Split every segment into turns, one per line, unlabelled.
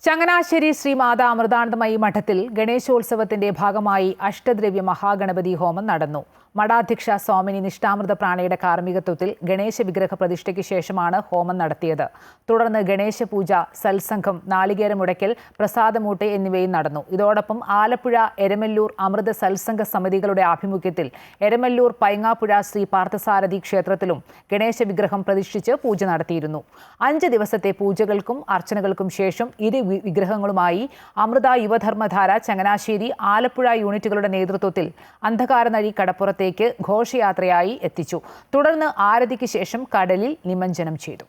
ചങ്ങനാശ്ശേരി ശ്രീ മാതാ അമൃതാനന്ദമയി മഠത്തിൽ ഗണേശോത്സവത്തിന്റെ ഭാഗമായി അഷ്ടദ്രവ്യ മഹാഗണപതി ഹോമം നടന്നു. മഠാധ്യക്ഷ സ്വാമിനി നിഷ്ഠാമൃത പ്രാണയുടെ കാർമ്മികത്വത്തിൽ ഗണേശ വിഗ്രഹ പ്രതിഷ്ഠയ്ക്ക് ശേഷമാണ് ഹോമം നടത്തിയത്. തുടർന്ന് ഗണേശ പൂജ, സത്സംഗം, നാളികേരമുടയ്ക്കൽ, പ്രസാദമൂട്ട് എന്നിവയും നടന്നു. ഇതോടൊപ്പം ആലപ്പുഴ, എരമല്ലൂർ അമൃത സത്സംഗ സമിതികളുടെ ആഭിമുഖ്യത്തിൽ എരമല്ലൂർ പൈങ്ങാപ്പുഴ ശ്രീ പാർത്ഥസാരഥി ക്ഷേത്രത്തിലും ഗണേശ വിഗ്രഹം പ്രതിഷ്ഠിച്ച് പൂജ നടത്തിയിരുന്നു. 5 ദിവസത്തെ പൂജകൾക്കും അർച്ചനകൾക്കും ശേഷം ഇരു വിഗ്രഹങ്ങളുമായി അമൃത യുവധർമ്മധാര ചങ്ങനാശ്ശേരി, ആലപ്പുഴ യൂണിറ്റുകളുടെ നേതൃത്വത്തിൽ അന്ധകാരനഴി കടപ്പുറത്തേക്ക് ഘോഷയാത്രയായി എത്തിച്ചു. തുടർന്ന് ആരതിക്ക് ശേഷം കടലിൽ നിമജ്ജനം ചെയ്തു.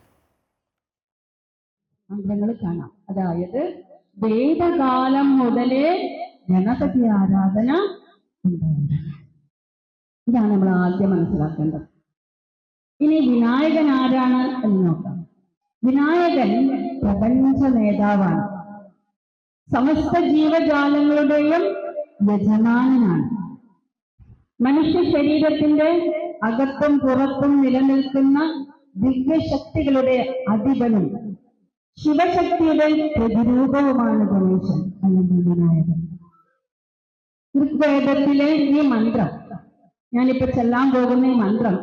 കാണാം. അതായത് വേദകാലം മുതലേ ഗണപതി ആരാധന ഉണ്ടായിരുന്നു. ഇതാണ് നമ്മൾ ആദ്യം മനസ്സിലാക്കേണ്ടത്. ഇനി വിനായകൻ ആരാണ് എന്ന് നോക്കാം. വിനായകൻ പ്രപഞ്ച നേതാവാണ്. സമസ്ത ജീവജാലങ്ങളുടെയും യജമാനനാണ്. മനുഷ്യ ശരീരത്തിന്റെ അകത്തും പുറത്തും നിലനിൽക്കുന്ന ദിവ്യശക്തികളുടെ അധിപനും ശിവശക്തിയുടെ പ്രതിരൂപവുമാണ് ഗണേശൻ അല്ലെങ്കിൽ വിനായകൻ. ഋഗ്വേദത്തിലെ ഈ മന്ത്രം, ഞാനിപ്പോ ചെല്ലാൻ പോകുന്ന ഈ മന്ത്രം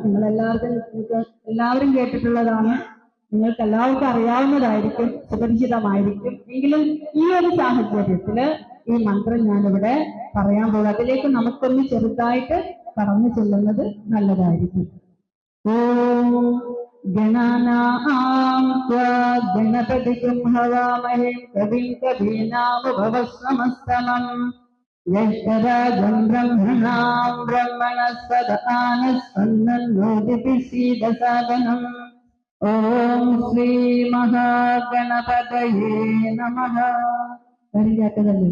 എല്ലാവരും കേട്ടിട്ടുള്ളതാണ്. നിങ്ങൾക്ക് എല്ലാവർക്കും അറിയാവുന്നതായിരിക്കും, സുപരിചിതമായിരിക്കും. എങ്കിലും ഈ ഒരു സാഹചര്യത്തില് ഈ മന്ത്രം ഞാനിവിടെ പറയാൻ പോകും. അതിലേക്ക് നമുക്കൊന്ന് ചെറുതായിട്ട് കടന്നു ചെല്ലുന്നത് നല്ലതായിരിക്കും. ഓം ഗണാനാം ത്വാ ഗണപതിം ഹവാമഹേ കവിം കവീനാമുപവസ്സമസ്തമം ജ്യേഷ്ഠരാജം ബ്രഹ്മണാം ബ്രഹ്മണസ്പദ ആനസ്പന്ദന്നോദിപി സീദസാദനം. ഓം ശ്രീ മഹാഗണപതയേ നമഃ. കേട്ടതല്ലേ?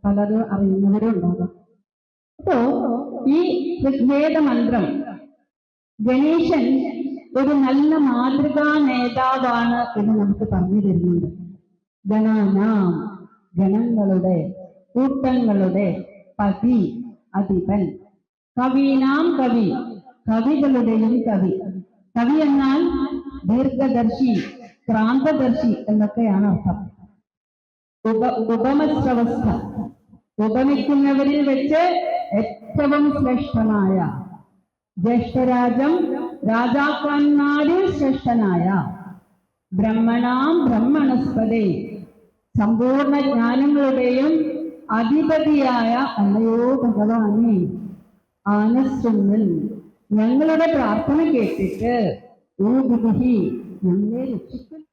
പലരും അറിയുന്നവരും ഉണ്ടാകും. അപ്പോ ഈ ഋഗ്വേദ മന്ത്രം ഗണേശൻ ഒരു നല്ല മാതൃകാ നേതാവാണ് എന്ന് നമുക്ക് പറഞ്ഞു തരുന്നുണ്ട്. ഗണാനാം, ഗണങ്ങളുടെ, കൂട്ടങ്ങളുടെ പതി, അധിപൻ. കവീനാം കവി, കവികളുടെയും കവി. കവി എന്നാൽ ദീർഘദർശി, ക്രാന്തദർശി എന്നൊക്കെയാണ് അർത്ഥം. ഉപമശ്രവസ്ഥ, ഉപമിക്കുന്നവരിൽ വെച്ച് ഏറ്റവും ശ്രേഷ്ഠനായ, ജ്യേഷ്ഠരാജം രാജാക്കന്മാരിൽ ശ്രേഷ്ഠനായ, ബ്രഹ്മണാം ബ്രഹ്മണസ്പദേ സമ്പൂർണ്ണ ജ്ഞാനങ്ങളുടെയും അധിപതിയായ അല്ലയോ ഭഗവാനെ, ആനസ്സുന്നിൽ ഞങ്ങളുടെ പ്രാർത്ഥന കേട്ടിട്ട് ഞങ്ങളെ രക്ഷിക്കുന്നു.